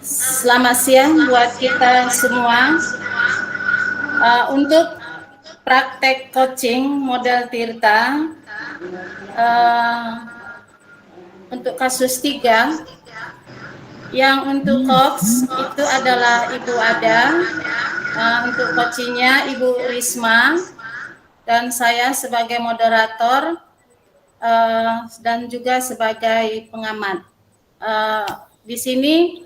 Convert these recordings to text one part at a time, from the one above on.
Selamat siang buat kita semua. Untuk praktek coaching model Tirta, uh, untuk kasus 3, yang untuk coach itu adalah Ibu Ada, untuk coachingnya Ibu Risma, dan saya sebagai moderator dan juga sebagai pengamat. Di sini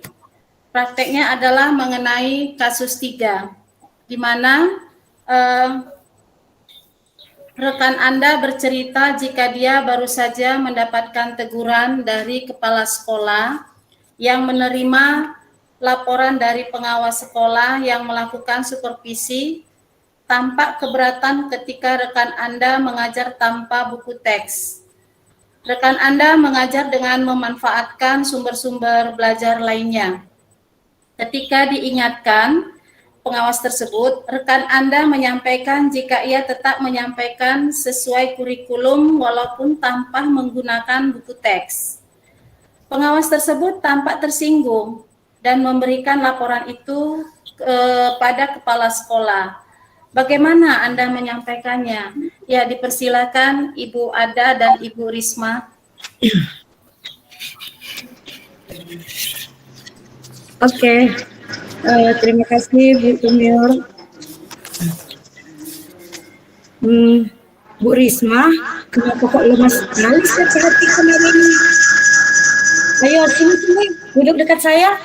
prakteknya adalah mengenai kasus 3, di mana rekan Anda bercerita jika dia baru saja mendapatkan teguran dari kepala sekolah yang menerima laporan dari pengawas sekolah yang melakukan supervisi. Tampak keberatan ketika rekan Anda mengajar tanpa buku teks. Rekan Anda mengajar dengan memanfaatkan sumber-sumber belajar lainnya. Ketika diingatkan pengawas tersebut, rekan Anda menyampaikan jika ia tetap menyampaikan sesuai kurikulum walaupun tanpa menggunakan buku teks. Pengawas tersebut tampak tersinggung dan memberikan laporan itu kepada kepala sekolah. Bagaimana Anda menyampaikannya? Ya, dipersilakan Ibu Ada dan Ibu Risma. Oke, terima kasih Bu Tumior. Bu Risma, kenapa kok lemas sekali saya perhatikan hari ini? Ayo sini, duduk dekat saya.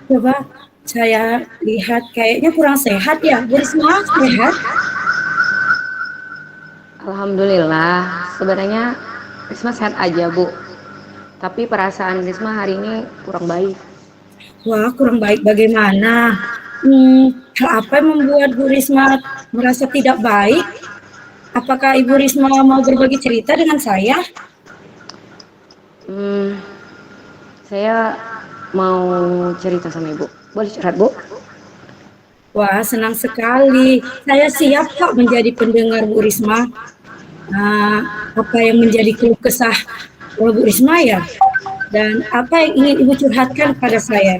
Coba saya lihat kayaknya kurang sehat ya. Bu Risma, sehat? Alhamdulillah, sebenarnya Risma sehat aja Bu. Tapi perasaan Risma hari ini kurang baik. Wah, kurang baik bagaimana? Hal apa yang membuat Bu Risma merasa tidak baik? Apakah Ibu Risma mau berbagi cerita dengan saya? Saya mau cerita sama Ibu. Boleh curhat Bu? Wah, senang sekali. Saya siap kok menjadi pendengar Bu Risma. Apa yang menjadi keluh kesah Bu Risma ya? Dan apa yang ingin Ibu curhatkan kepada saya?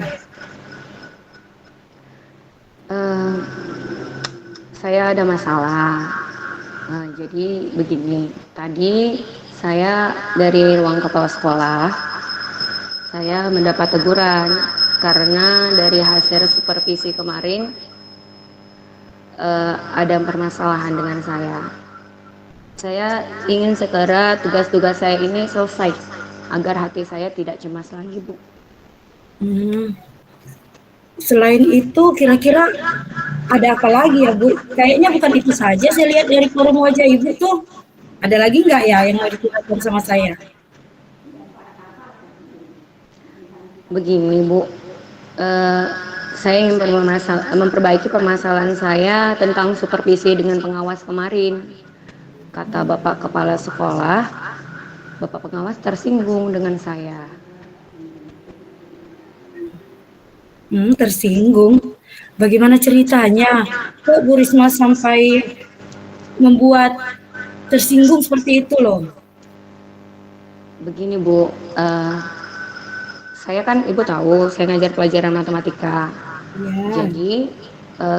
Saya ada masalah. Jadi begini, tadi saya dari ruang kepala sekolah, saya mendapat teguran karena dari hasil supervisi kemarin ada permasalahan dengan saya. Saya ingin segera tugas-tugas saya ini selesai agar hati saya tidak cemas lagi, Bu. Selain itu, kira-kira ada apa lagi ya, Bu? Kayaknya bukan itu saja saya lihat dari forum wajah Ibu tuh. Ada lagi nggak ya yang mau diceritakan sama saya? Begini, Bu. Saya ingin memperbaiki permasalahan saya tentang supervisi dengan pengawas kemarin. Kata Bapak Kepala Sekolah, Bapak Pengawas tersinggung dengan saya. Tersinggung. Bagaimana ceritanya? Kok Bu Risma sampai membuat tersinggung seperti itu loh? Begini Bu, saya kan Ibu tahu saya ngajar pelajaran matematika. Ya. Jadi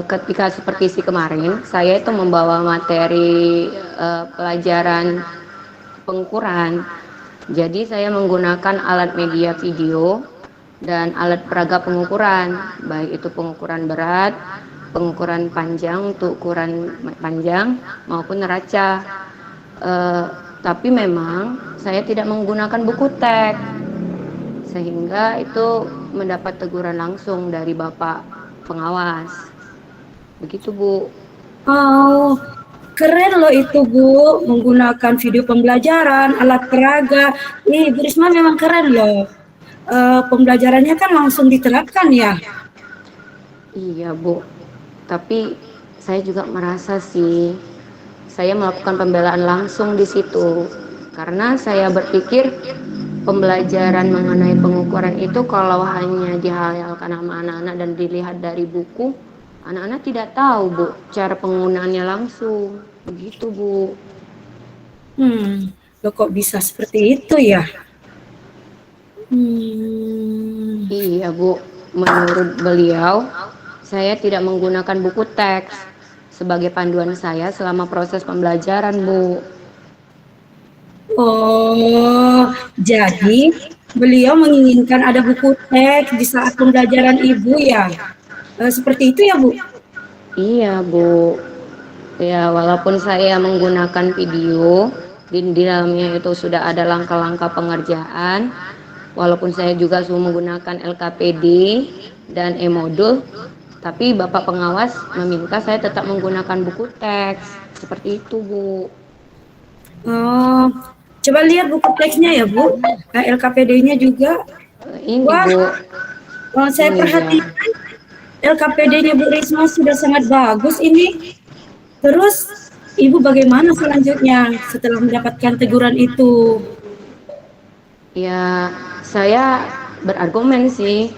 ketika supervisi kemarin, saya itu membawa materi pelajaran pengukuran. Jadi saya menggunakan alat media video dan alat peragam pengukuran, baik itu pengukuran berat, pengukuran panjang untuk ukuran panjang maupun neraca. Tapi memang saya tidak menggunakan buku teks, sehingga itu mendapat teguran langsung dari Bapak Pengawas. Begitu Bu. Oh, keren loh itu Bu, menggunakan video pembelajaran, alat peraga. Bu Risma memang keren loh. Pembelajarannya kan langsung diterapkan ya? Iya Bu, tapi saya juga merasa sih, saya melakukan pembelaan langsung di situ. Karena saya berpikir pembelajaran mengenai pengukuran itu kalau hanya dihayalkan sama anak-anak dan dilihat dari buku, anak-anak tidak tahu Bu, cara penggunaannya langsung. Begitu Bu. Loh kok bisa seperti itu ya? Iya Bu, menurut beliau, saya tidak menggunakan buku teks sebagai panduan saya selama proses pembelajaran, Bu. Oh, jadi beliau menginginkan ada buku teks di saat pembelajaran Ibu ya? Seperti itu ya, Bu? Iya, Bu. Ya, walaupun saya menggunakan video, di dalamnya itu sudah ada langkah-langkah pengerjaan, walaupun saya juga sudah menggunakan LKPD dan e-modul, tapi Bapak pengawas meminta saya tetap menggunakan buku teks. Seperti itu, Bu. Oh, coba lihat buku teksnya ya, Bu. LKPD-nya juga. Ini, Wah, Bu. saya Ini perhatikan LKPD-nya Bu Risma sudah sangat bagus ini. Terus, Ibu bagaimana selanjutnya setelah mendapatkan teguran itu? Ya, saya berargumen sih.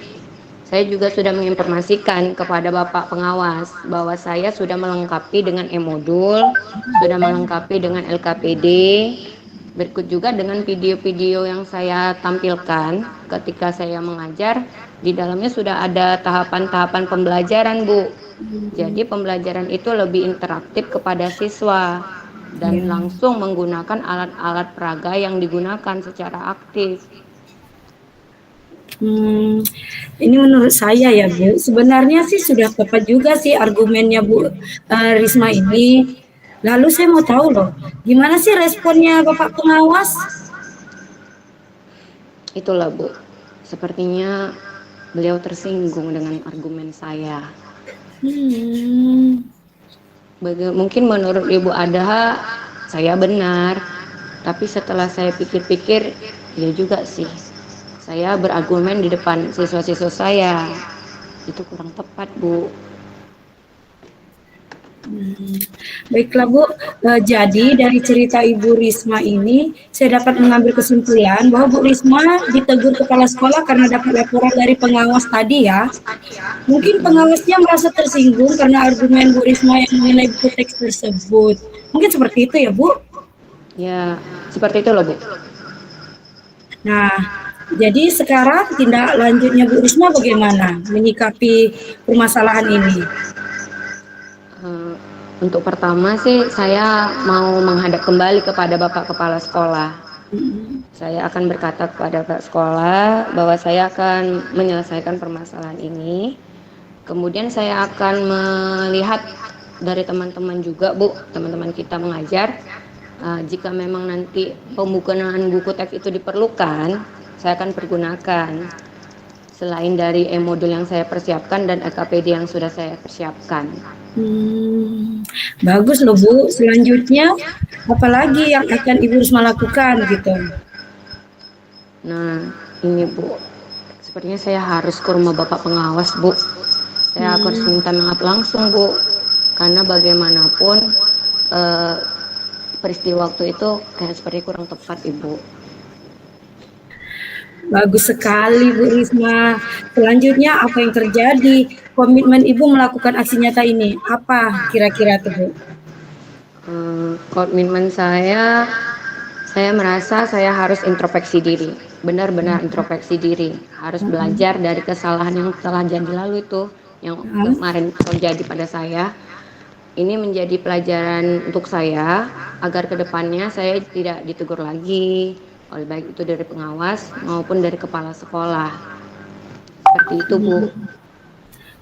Saya juga sudah menginformasikan kepada Bapak pengawas bahwa saya sudah melengkapi dengan e-modul, sudah melengkapi dengan LKPD, berikut juga dengan video-video yang saya tampilkan ketika saya mengajar. Di dalamnya sudah ada tahapan-tahapan pembelajaran, Bu. Jadi pembelajaran itu lebih interaktif kepada siswa dan langsung menggunakan alat-alat peraga yang digunakan secara aktif. Ini menurut saya ya, Bu. Sebenarnya sih sudah tepat juga sih argumennya Bu Risma ini. Lalu saya mau tahu loh, gimana sih responnya Bapak pengawas? Itulah, Bu. Sepertinya beliau tersinggung dengan argumen saya. Mungkin menurut Ibu Adha saya benar, tapi setelah saya pikir-pikir, ya juga sih. Saya berargumen di depan siswa-siswa saya. Itu kurang tepat, Bu. Baiklah Bu, jadi dari cerita Ibu Risma ini, saya dapat mengambil kesimpulan bahwa Bu Risma ditegur kepala sekolah karena dapat laporan dari pengawas tadi ya. Mungkin pengawasnya merasa tersinggung karena argumen Bu Risma yang mengenai buku teks tersebut. Mungkin seperti itu ya Bu? Ya, seperti itu loh, Bu. Nah, jadi sekarang tindak lanjutnya Bu Risma bagaimana menyikapi permasalahan ini? Untuk pertama sih saya mau menghadap kembali kepada Bapak Kepala Sekolah. Saya akan berkata kepada Bapak Sekolah bahwa saya akan menyelesaikan permasalahan ini. Kemudian saya akan melihat dari teman-teman juga, Bu, teman-teman kita mengajar. Jika memang nanti pembukaan buku teks itu diperlukan, saya akan pergunakan. Selain dari e-modul yang saya persiapkan dan LKPD yang sudah saya persiapkan. Bagus loh Bu. Selanjutnya apalagi yang akan Ibu Risma lakukan gitu? Nah, ini Bu, sepertinya saya harus ke rumah Bapak pengawas, Bu. Saya harus minta maaf langsung, Bu, karena bagaimanapun peristiwa waktu itu kayak seperti kurang tepat, Ibu. Bagus sekali Bu Risma. Selanjutnya apa yang terjadi? Komitmen Ibu melakukan aksi nyata ini apa kira-kira tuh Bu? Komitmen saya merasa saya harus introspeksi diri, benar-benar introspeksi diri, harus belajar dari kesalahan yang telah jadi lalu itu, yang kemarin terjadi pada saya. Ini menjadi pelajaran untuk saya agar kedepannya saya tidak ditegur lagi, oleh baik itu dari pengawas maupun dari kepala sekolah. Seperti itu, Bu.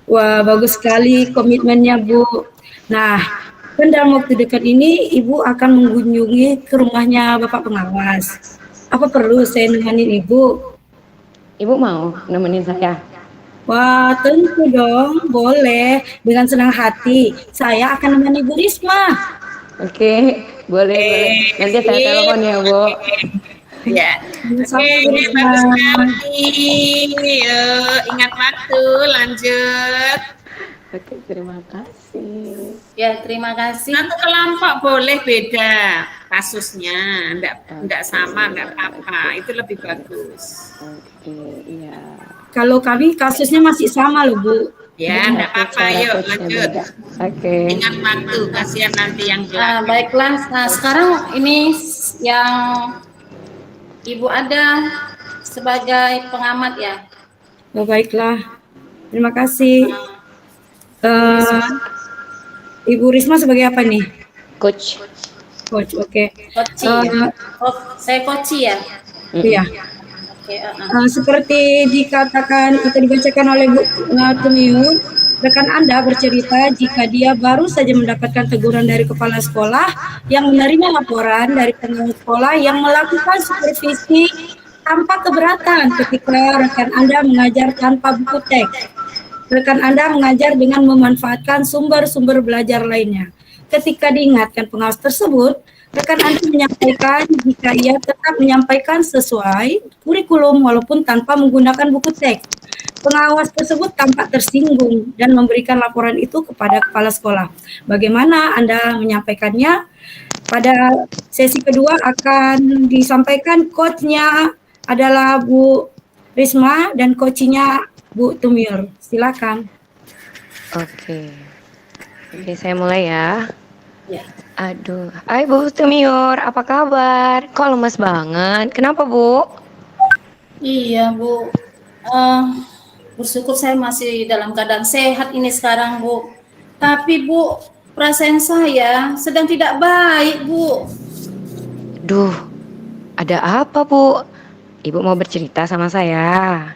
Wah, bagus sekali komitmennya Bu. Nah, kan dalam waktu dekat ini Ibu akan mengunjungi ke rumahnya Bapak pengawas. Apa perlu saya nemenin Ibu? Ibu mau nemenin saya? Wah, tentu dong, boleh. Dengan senang hati, saya akan menemani Bu Risma. Oke, boleh. Nanti saya telepon ya, Bu. Ya. Oke, Bagus sekali. Ingat waktu, lanjut. Oke, terima kasih. Ya, terima kasih. Satu kelompok boleh beda kasusnya, enggak sama, enggak apa-apa. Itu lebih bagus. Oke, iya. Kalau kami kasusnya masih sama loh Bu. Ya, enggak apa-apa. Yuk, lanjut. Oke. Ingat waktu, kasihan nanti yang belakang. Baiklah, nah sekarang ini yang Ibu ada sebagai pengamat ya. Oh, baiklah. Terima kasih. Bu Risma, Ibu Risma sebagai apa nih? Coach. Coach, oke. Koci ya. Saya Koci ya. Iya. Oke, Seperti dikatakan atau dibacakan oleh Bu Tumiu, rekan Anda bercerita jika dia baru saja mendapatkan teguran dari kepala sekolah yang menerima laporan dari pengawas sekolah yang melakukan supervisi tanpa keberatan ketika rekan Anda mengajar tanpa buku teks. Rekan Anda mengajar dengan memanfaatkan sumber-sumber belajar lainnya. Ketika diingatkan pengawas tersebut, rekan Anda menyampaikan jika ia tetap menyampaikan sesuai kurikulum walaupun tanpa menggunakan buku teks. Pengawas tersebut tampak tersinggung dan memberikan laporan itu kepada kepala sekolah. Bagaimana Anda menyampaikannya? Pada sesi kedua akan disampaikan coachnya adalah Bu Risma dan coachnya Bu Tumiur. Silakan. Oke. Oke, saya mulai ya. Ya. Aduh, hai Bu Tumiur, apa kabar? Kok lemas banget? Kenapa Bu? Iya Bu, bersyukur saya masih dalam keadaan sehat ini sekarang Bu. Tapi Bu, perasaan saya sedang tidak baik Bu. Duh, ada apa Bu? Ibu mau bercerita sama saya.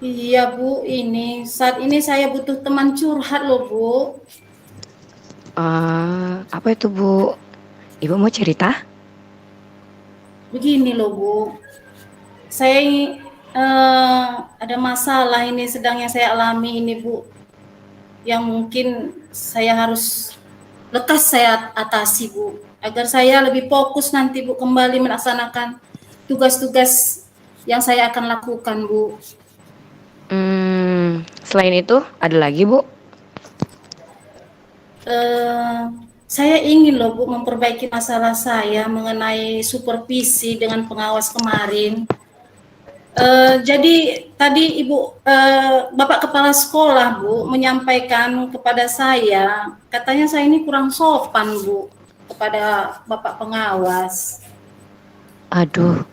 Iya Bu, saat ini saya butuh teman curhat loh Bu. Apa itu Bu? Ibu mau cerita? Begini loh Bu, saya ada masalah ini sedang yang saya alami ini Bu, yang mungkin saya harus lekas saya atasi Bu, agar saya lebih fokus nanti Bu kembali melaksanakan tugas-tugas yang saya akan lakukan Bu. Selain itu ada lagi Bu? Saya ingin loh Bu memperbaiki masalah saya mengenai supervisi dengan pengawas kemarin. Jadi tadi Ibu Bapak Kepala Sekolah Bu menyampaikan kepada saya, katanya saya ini kurang sopan Bu kepada Bapak pengawas. Aduh,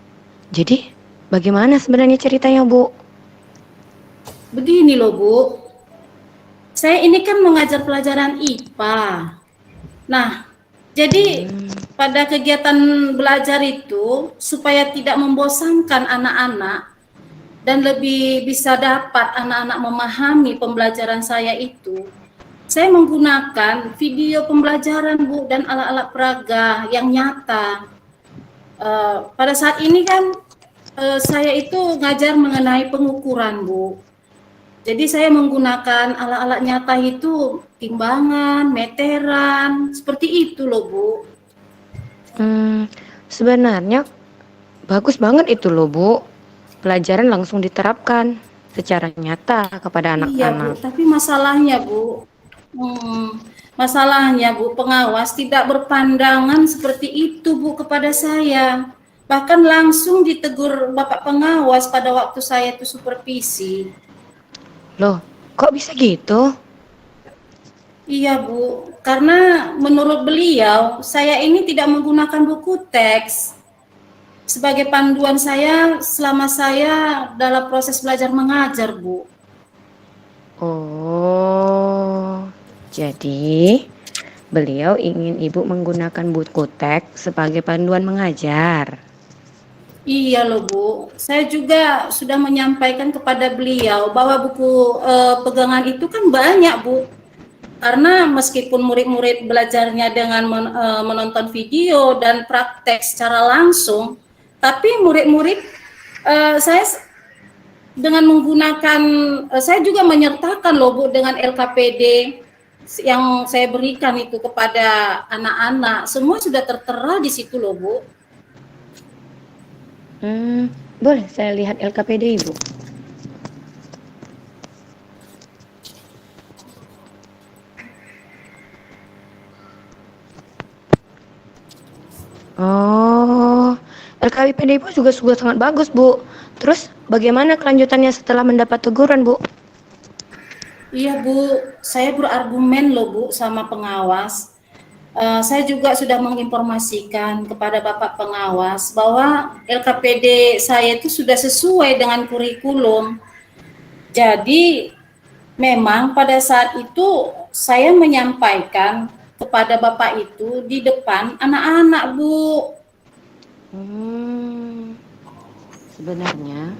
jadi bagaimana sebenarnya ceritanya Bu? Begini loh Bu, saya ini kan mengajar pelajaran IPA. Nah, jadi pada kegiatan belajar itu supaya tidak membosankan anak-anak dan lebih bisa dapat anak-anak memahami pembelajaran saya itu, saya menggunakan video pembelajaran Bu dan alat-alat peraga yang nyata. Pada saat ini kan saya itu ngajar mengenai pengukuran Bu. Jadi saya menggunakan alat-alat nyata itu, timbangan, meteran, seperti itu loh Bu. Sebenarnya bagus banget itu loh Bu. Pelajaran langsung diterapkan secara nyata kepada Iya Bu, anak-anak. tapi masalahnya Bu, pengawas tidak berpandangan seperti itu Bu kepada saya. Bahkan langsung ditegur Bapak pengawas pada waktu saya itu supervisi. Loh, kok bisa gitu? Iya Bu, karena menurut beliau saya ini tidak menggunakan buku teks sebagai panduan saya selama saya dalam proses belajar mengajar Bu. Oh, jadi beliau ingin Ibu menggunakan buku teks sebagai panduan mengajar. Iya loh Bu, saya juga sudah menyampaikan kepada beliau bahwa buku pegangan itu kan banyak Bu. Karena meskipun murid-murid belajarnya dengan menonton video dan praktek secara langsung, tapi murid-murid saya dengan menggunakan, saya juga menyertakan loh Bu dengan LKPD yang saya berikan itu kepada anak-anak, semua sudah tertera di situ loh Bu. Boleh saya lihat LKPD Ibu? Oh, LKPD Ibu juga sangat bagus Bu. Terus bagaimana kelanjutannya setelah mendapat teguran Bu? Iya Bu, saya berargumen loh Bu sama pengawas. Saya juga sudah menginformasikan kepada Bapak pengawas bahwa LKPD saya itu sudah sesuai dengan kurikulum. Jadi memang pada saat itu saya menyampaikan kepada Bapak itu di depan anak-anak, Bu. Sebenarnya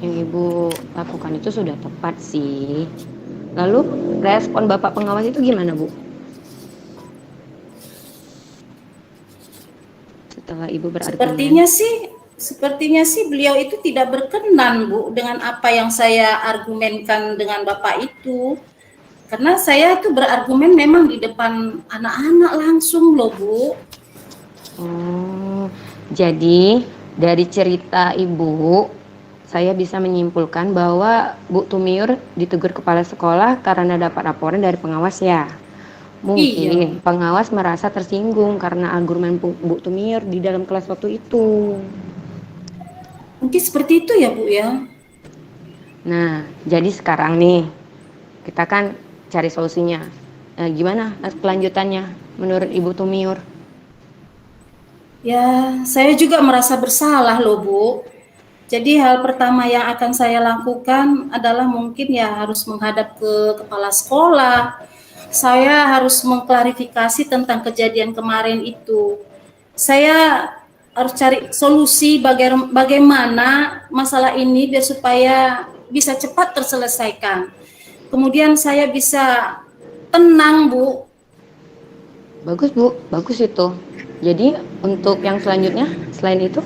yang Ibu lakukan itu sudah tepat sih. Lalu respon Bapak pengawas itu gimana, Bu? Setelah Ibu berargumen. Sepertinya sih beliau itu tidak berkenan, Bu, dengan apa yang saya argumenkan dengan Bapak itu. Karena saya tuh berargumen memang di depan anak-anak langsung loh, Bu. Oh, jadi dari cerita Ibu, saya bisa menyimpulkan bahwa Bu Tumiur ditegur kepala sekolah karena dapat laporan dari pengawas ya. Mungkin pengawas merasa tersinggung karena argumen Bu Tumiur di dalam kelas waktu itu. Mungkin seperti itu ya, Bu ya. Nah, jadi sekarang nih, kita kan cari solusinya. Gimana kelanjutannya menurut Ibu Tumiur? Ya, saya juga merasa bersalah loh, Bu. Jadi hal pertama yang akan saya lakukan adalah mungkin ya harus menghadap ke kepala sekolah. Saya harus mengklarifikasi tentang kejadian kemarin itu. Saya harus cari solusi bagaimana masalah ini biar supaya bisa cepat terselesaikan. Kemudian saya bisa tenang, Bu. Bagus, Bu. Bagus itu. Jadi untuk yang selanjutnya, selain itu?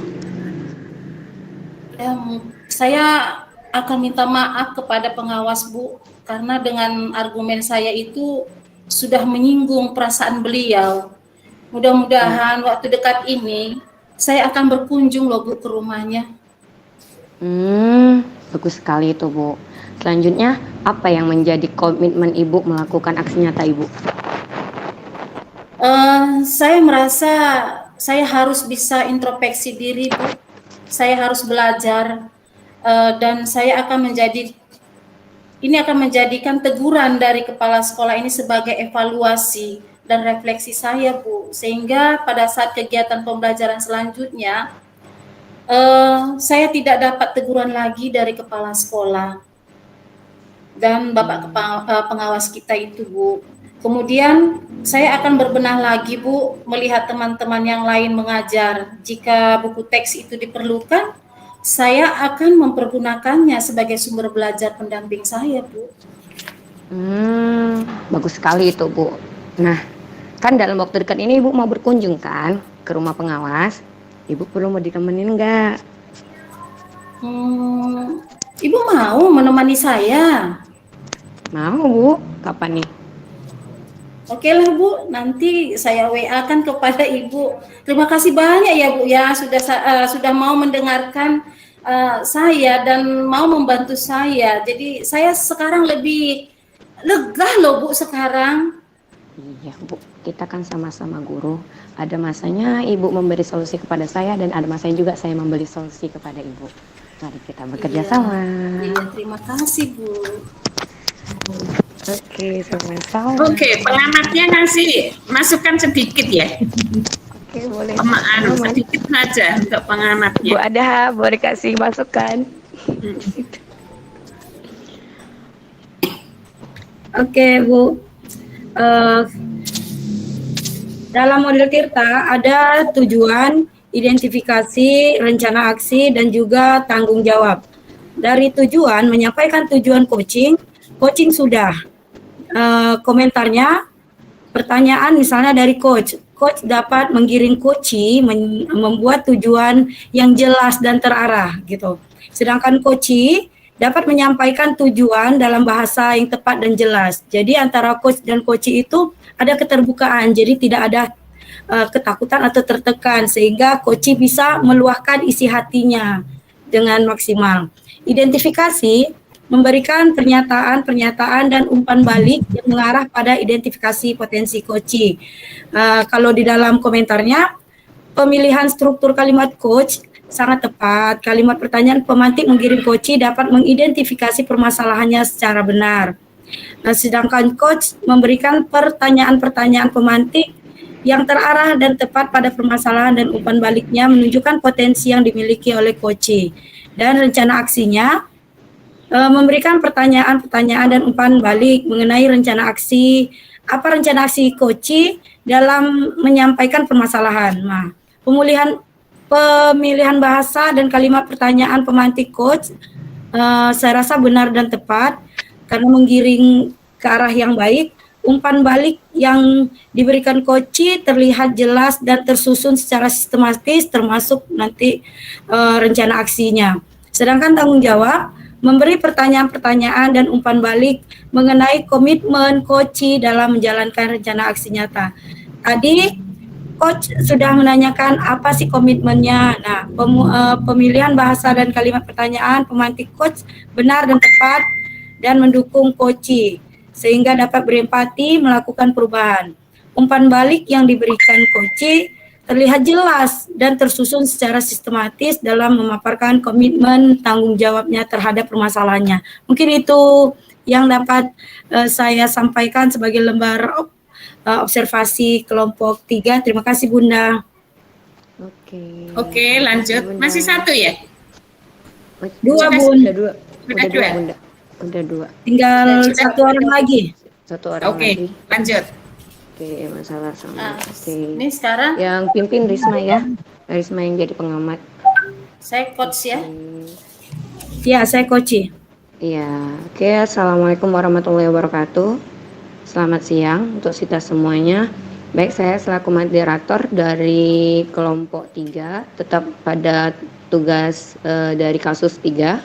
Saya akan minta maaf kepada pengawas, Bu, karena dengan argumen saya itu sudah menyinggung perasaan beliau. Mudah-mudahan waktu dekat ini saya akan berkunjung loh, Bu, ke rumahnya. Bagus sekali itu, Bu. Selanjutnya, apa yang menjadi komitmen Ibu melakukan aksi nyata Ibu? Saya merasa saya harus bisa introspeksi diri, Bu. Saya harus belajar dan saya akan menjadikan teguran dari kepala sekolah ini sebagai evaluasi dan refleksi saya, Bu, sehingga pada saat kegiatan pembelajaran selanjutnya saya tidak dapat teguran lagi dari kepala sekolah dan Bapak pengawas kita itu, Bu. Kemudian saya akan berbenah lagi, Bu, melihat teman-teman yang lain mengajar. Jika buku teks itu diperlukan, saya akan mempergunakannya sebagai sumber belajar pendamping saya, Bu. Bagus sekali itu, Bu. Nah, kan dalam waktu dekat ini Ibu mau berkunjung kan ke rumah pengawas. Ibu perlu mau ditemenin nggak? Ibu mau menemani saya? Mau, Bu. Kapan nih? Oke lah, Bu, nanti saya WA kan kepada Ibu. Terima kasih banyak ya, Bu ya, sudah mau mendengarkan saya dan mau membantu saya. Jadi saya sekarang lebih lega loh, Bu, sekarang. Iya, Bu. Kita kan sama-sama guru. Ada masanya Ibu memberi solusi kepada saya dan ada masanya juga saya memberi solusi kepada Ibu. Mari kita bekerja sama. Iya, terima kasih, Bu. Oke, sama-sama. Oke, pengamatnya ngasih masukan sedikit ya. Oke, boleh. Sedikit saja untuk pengamatnya. Bu Ada, boleh kasih masukan. Oke, Bu. Dalam model Tirta ada tujuan, identifikasi, rencana aksi, dan juga tanggung jawab. Dari tujuan, menyampaikan tujuan coaching sudah. Komentarnya, pertanyaan misalnya dari coach dapat menggiring coachee membuat tujuan yang jelas dan terarah gitu. Sedangkan coachee dapat menyampaikan tujuan dalam bahasa yang tepat dan jelas. Jadi antara coach dan coachee itu ada keterbukaan, jadi tidak ada ketakutan atau tertekan sehingga coachee bisa meluahkan isi hatinya dengan maksimal. Identifikasi memberikan pernyataan dan umpan balik yang mengarah pada identifikasi potensi coachee. Kalau di dalam komentarnya, pemilihan struktur kalimat coach sangat tepat. Kalimat pertanyaan pemantik menggiring coachee dapat mengidentifikasi permasalahannya secara benar. Sedangkan coach memberikan pertanyaan-pertanyaan pemantik yang terarah dan tepat pada permasalahan dan umpan baliknya menunjukkan potensi yang dimiliki oleh coachee. Dan rencana aksinya memberikan pertanyaan-pertanyaan dan umpan balik mengenai rencana aksi. Apa rencana aksi Koci dalam menyampaikan permasalahan? Nah, pemilihan bahasa dan kalimat pertanyaan pemantik coach saya rasa benar dan tepat karena menggiring ke arah yang baik. Umpan balik yang diberikan Koci terlihat jelas dan tersusun secara sistematis termasuk nanti rencana aksinya. Sedangkan tanggung jawab memberi pertanyaan-pertanyaan dan umpan balik mengenai komitmen Koci dalam menjalankan rencana aksi nyata. Tadi Coach sudah menanyakan apa sih komitmennya. Nah, pemilihan bahasa dan kalimat pertanyaan pemantik Coach benar dan tepat dan mendukung Koci sehingga dapat berempati melakukan perubahan. Umpan balik yang diberikan Koci terlihat jelas dan tersusun secara sistematis dalam memaparkan komitmen tanggung jawabnya terhadap permasalahannya. Mungkin itu yang dapat saya sampaikan sebagai lembar observasi kelompok 3. Terima kasih Bunda. Oke, lanjut. Bunda. Masih satu ya? Dua Bun. Udah dua. Udah dua. Bunda. Udah dua. Tinggal Sudah. satu orang lagi. Satu orang Oke, lagi. lanjut. Oke, masalah sama. Oke. Ini sekarang Yang pimpin Risma ya. Risma yang jadi pengamat. saya coach ya. Ya, saya Koci. Iya. Oke, Assalamualaikum warahmatullahi wabarakatuh. Selamat siang untuk kita semuanya. Baik, saya selaku moderator dari kelompok 3 tetap pada tugas dari kasus 3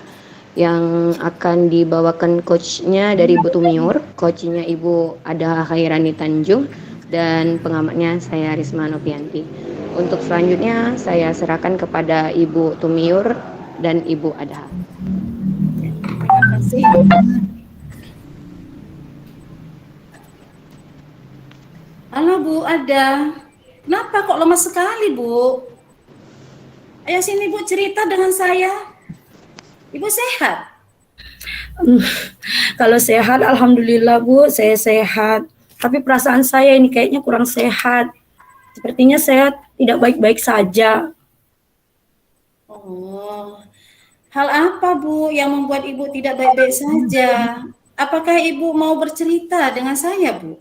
yang akan dibawakan coachnya dari Ibu Tumiur, coachnya Ibu Ada Khairani Tanjung, dan pengamatnya saya Risma Novianti. Untuk selanjutnya saya serahkan kepada Ibu Tumiur dan Ibu Ada. Terima kasih. Halo Bu Ada, kenapa kok lemas sekali Bu? Ayo sini Bu cerita dengan saya. Ibu sehat? Kalau sehat, alhamdulillah Bu, saya sehat. Tapi perasaan saya ini kayaknya kurang sehat. Sepertinya saya tidak baik-baik saja. Oh, hal apa Bu yang membuat Ibu tidak baik-baik saja? Apakah Ibu mau bercerita dengan saya Bu?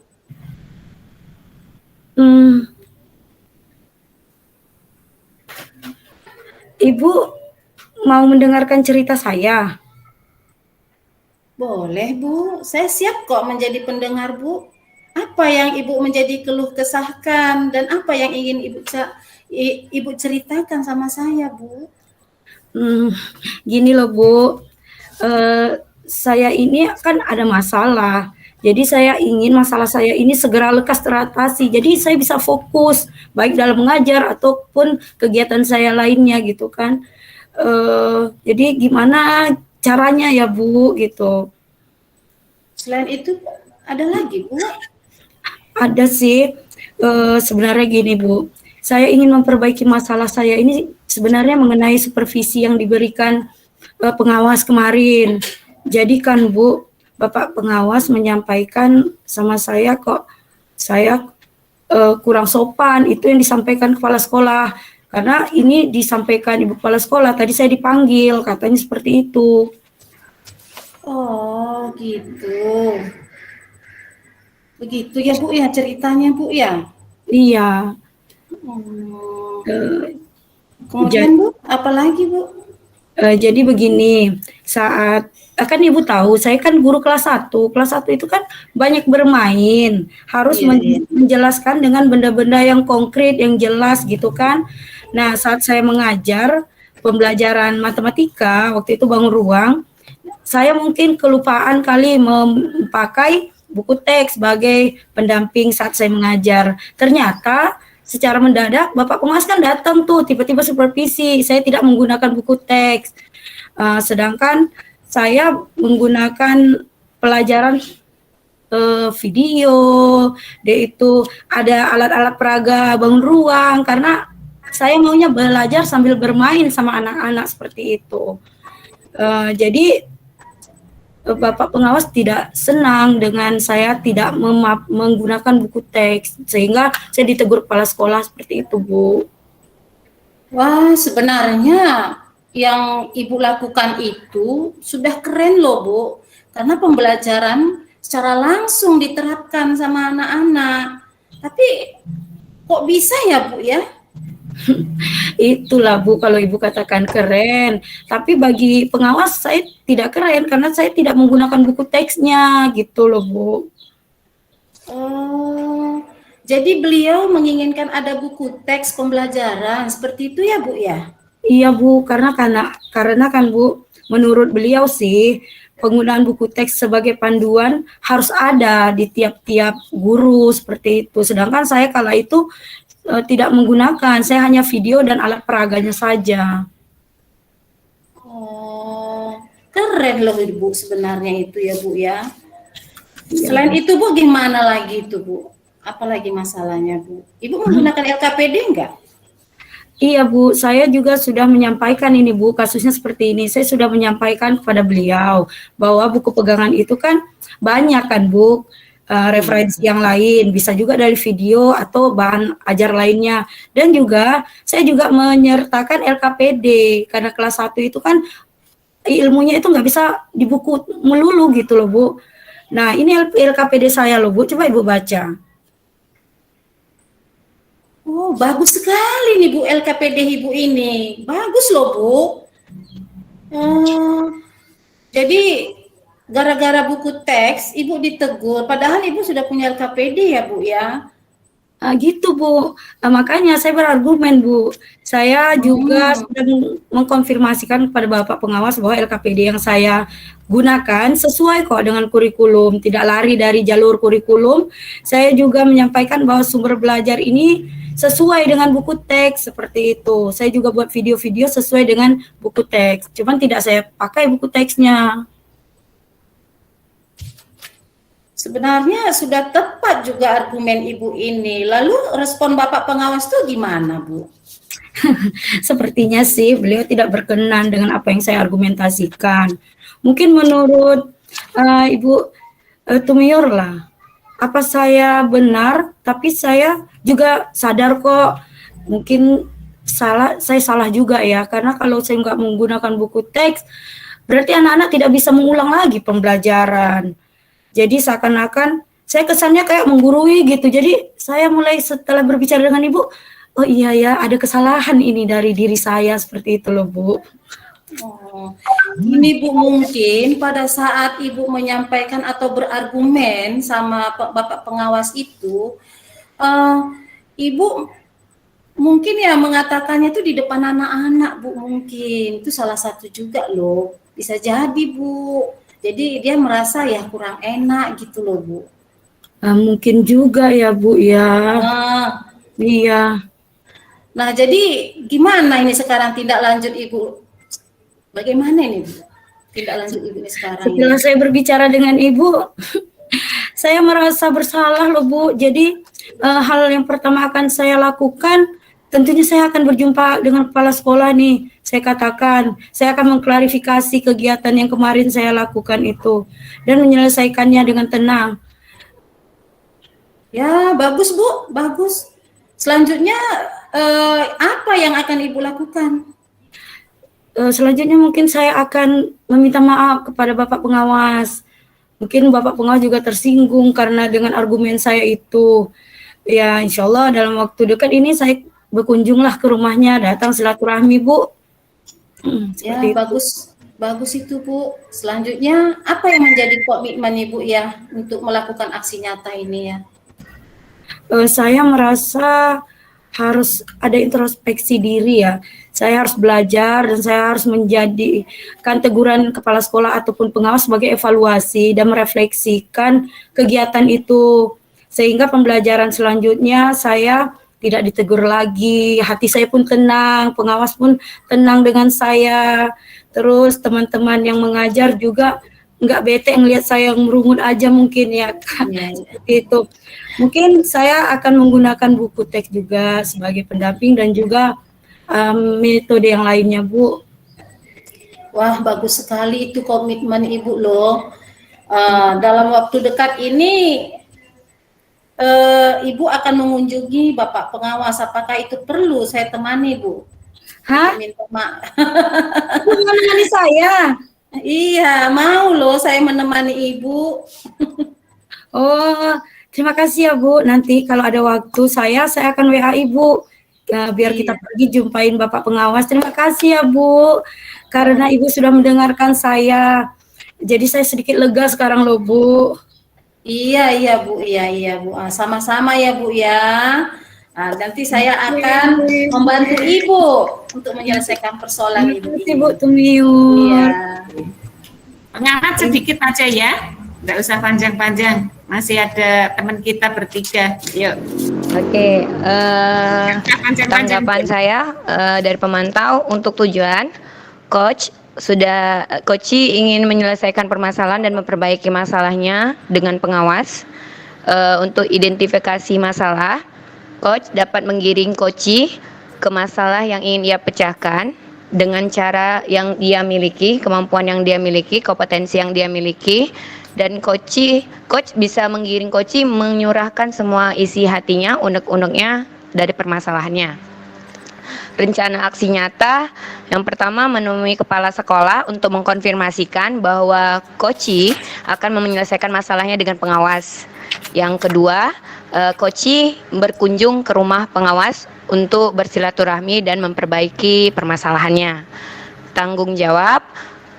Ibu mau mendengarkan cerita saya? Boleh Bu, saya siap kok menjadi pendengar Bu. Apa yang Ibu menjadi keluh kesahkan dan apa yang ingin Ibu ceritakan sama saya Bu? Gini loh Bu, saya ini kan ada masalah. Jadi saya ingin masalah saya ini segera lekas teratasi. Jadi saya bisa fokus baik dalam mengajar ataupun kegiatan saya lainnya gitu kan. Jadi gimana caranya ya Bu gitu. Selain itu ada lagi Bu? Ada sih, sebenarnya gini Bu, saya ingin memperbaiki masalah saya ini sebenarnya mengenai supervisi yang diberikan pengawas kemarin. Jadi kan Bu, Bapak pengawas menyampaikan sama saya kok saya kurang sopan, itu yang disampaikan kepala sekolah. Karena ini disampaikan Ibu Kepala Sekolah, tadi saya dipanggil, katanya seperti itu. Oh gitu. Begitu ya Bu ya ceritanya Bu ya? Iya. Kemudian Bu, apa lagi Bu? Jadi begini, saat kan Ibu tahu, saya kan guru kelas 1. Kelas 1 itu kan banyak bermain, harus menjelaskan dengan benda-benda yang konkret, yang jelas gitu kan. Nah, saat saya mengajar pembelajaran matematika, waktu itu bangun ruang, saya mungkin kelupaan kali memakai buku teks sebagai pendamping saat saya mengajar. Ternyata secara mendadak Bapak pengawas kan datang tuh tiba-tiba supervisi, saya tidak menggunakan buku teks, sedangkan saya menggunakan pelajaran video, yaitu ada alat-alat peraga bangun ruang karena saya maunya belajar sambil bermain sama anak-anak seperti itu. Jadi Bapak pengawas tidak senang dengan saya tidak menggunakan buku teks, sehingga saya ditegur kepala sekolah seperti itu, Bu. Wah, sebenarnya yang Ibu lakukan itu sudah keren loh Bu, karena pembelajaran secara langsung diterapkan sama anak-anak. Tapi kok bisa ya Bu ya? Itulah Bu, kalau Ibu katakan keren, tapi bagi pengawas saya tidak keren karena saya tidak menggunakan buku teksnya gitu loh Bu. Oh, jadi beliau menginginkan ada buku teks pembelajaran seperti itu ya Bu ya? Iya Bu, karena kan Bu, menurut beliau sih penggunaan buku teks sebagai panduan harus ada di tiap-tiap guru seperti itu. Sedangkan saya kala itu tidak menggunakan, saya hanya video dan alat peraganya saja. Oh, keren loh Ibu sebenarnya itu ya Bu ya. Selain itu Bu, gimana lagi itu Bu? Apalagi masalahnya Bu? Ibu menggunakan LKPD enggak? Iya Bu, saya juga sudah menyampaikan ini Bu, kasusnya seperti ini. Saya sudah menyampaikan kepada beliau bahwa buku pegangan itu kan banyak kan Bu, referensi yang lain, bisa juga dari video atau bahan ajar lainnya. Dan juga saya juga menyertakan LKPD, karena kelas 1 itu kan ilmunya itu nggak bisa di buku melulu gitu loh Bu. Nah ini LKPD saya loh Bu, coba Ibu baca. Oh, bagus sekali nih Bu LKPD Ibu ini. Bagus loh Bu. Oh, jadi gara-gara buku teks Ibu ditegur, padahal Ibu sudah punya LKPD ya Bu ya? Gitu Bu, makanya saya berargumen Bu. Saya juga sudah mengkonfirmasikan kepada Bapak pengawas bahwa LKPD yang saya gunakan sesuai kok dengan kurikulum, tidak lari dari jalur kurikulum. Saya juga menyampaikan bahwa sumber belajar ini sesuai dengan buku teks seperti itu. Saya juga buat video-video sesuai dengan buku teks, cuman tidak saya pakai buku teksnya. Sebenarnya sudah tepat juga argumen Ibu ini. Lalu respon Bapak pengawas itu gimana Bu? Sepertinya sih beliau tidak berkenan dengan apa yang saya argumentasikan. Mungkin menurut Ibu Tumior lah, apa saya benar, tapi saya juga sadar kok mungkin saya salah juga ya, karena kalau saya nggak menggunakan buku teks, berarti anak-anak tidak bisa mengulang lagi pembelajaran. Jadi seakan-akan saya kesannya kayak menggurui gitu. Jadi saya mulai setelah berbicara dengan Ibu, oh iya ya ada kesalahan ini dari diri saya seperti itu loh Bu. Oh, ini Bu, mungkin pada saat Ibu menyampaikan atau berargumen sama Bapak pengawas itu, Ibu mungkin ya mengatakannya itu di depan anak-anak Bu, mungkin itu salah satu juga loh, bisa jadi Bu. Jadi dia merasa ya kurang enak gitu loh Bu. Mungkin juga ya Bu ya. Iya. Nah jadi gimana ini sekarang tindak lanjut Ibu? Bagaimana ini Bu? Tindak lanjut Ibu ini sekarang? Setelah saya berbicara dengan Ibu, saya merasa bersalah loh Bu. Jadi hal yang pertama akan saya lakukan, tentunya saya akan berjumpa dengan kepala sekolah nih. Saya katakan, saya akan mengklarifikasi kegiatan yang kemarin saya lakukan itu dan menyelesaikannya dengan tenang. Ya, bagus Bu, bagus. Selanjutnya apa yang akan Ibu lakukan? Selanjutnya mungkin saya akan meminta maaf kepada Bapak pengawas. Mungkin Bapak pengawas juga tersinggung karena dengan argumen saya itu. Ya, insya Allah dalam waktu dekat ini saya berkunjunglah ke rumahnya, datang silaturahmi Bu. Ya, bagus. Bagus itu Bu. Selanjutnya apa yang menjadi komitmen Ibu ya untuk melakukan aksi nyata ini ya? Saya merasa harus ada introspeksi diri ya. Saya harus belajar dan saya harus menjadikan teguran kepala sekolah ataupun pengawas sebagai evaluasi dan merefleksikan kegiatan itu. Sehingga pembelajaran selanjutnya saya tidak ditegur lagi, hati saya pun tenang, pengawas pun tenang dengan saya. Terus teman-teman yang mengajar juga nggak bete ngelihat saya merungut aja mungkin ya kan. Seperti itu. Mungkin saya akan menggunakan buku teks juga sebagai pendamping dan juga metode yang lainnya Bu. Wah, bagus sekali itu komitmen Ibu loh. Dalam waktu dekat ini Ibu akan mengunjungi Bapak pengawas. Apakah itu perlu saya temani Bu? Hah? Minta maaf. Ibu mau menemani saya? Iya, mau loh saya menemani Ibu. Oh, terima kasih ya Bu. Nanti kalau ada waktu saya akan WA Ibu. Ya, biar kita Iya. pergi jumpain Bapak pengawas. Terima kasih ya Bu. Karena Ibu sudah mendengarkan saya. Jadi saya sedikit lega sekarang loh Bu. Iya Bu, iya Bu. Ah, sama-sama ya Bu ya. Nah, nanti saya akan membantu Ibu untuk menyelesaikan persoalan Ibu Terima kasih ini. Bu Tumiun. Iya. Pengamat sedikit aja ya, nggak usah panjang-panjang. Masih ada teman kita bertiga. Yuk. Oke, Panjang-panjang. tanggapan saya dari pemantau untuk tujuan coach coach ingin menyelesaikan permasalahan dan memperbaiki masalahnya dengan pengawas. Untuk identifikasi masalah, coach dapat menggiring coach ke masalah yang ingin ia pecahkan dengan cara yang dia miliki, kemampuan yang dia miliki, kompetensi yang dia miliki, dan coach bisa menggiring coach menyurahkan semua isi hatinya, unek-uneknya dari permasalahannya. Rencana aksi nyata yang pertama menemui kepala sekolah untuk mengkonfirmasikan bahwa coach akan menyelesaikan masalahnya dengan pengawas. Yang kedua, coach berkunjung ke rumah pengawas untuk bersilaturahmi dan memperbaiki permasalahannya. Tanggung jawab,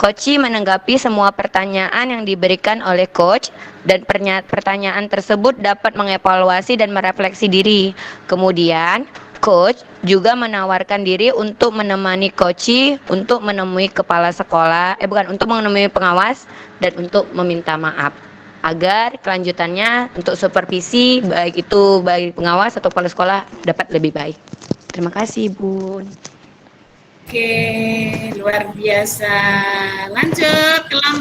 coach menanggapi semua pertanyaan yang diberikan oleh coach dan pertanyaan tersebut dapat mengevaluasi dan merefleksi diri. Kemudian, coach juga menawarkan diri untuk menemani coach untuk menemui kepala sekolah, untuk menemui pengawas dan untuk meminta maaf agar kelanjutannya untuk supervisi baik itu bagi pengawas atau kepala sekolah dapat lebih baik. Terima kasih, Bun. Oke, luar biasa. Lanjut, kelompok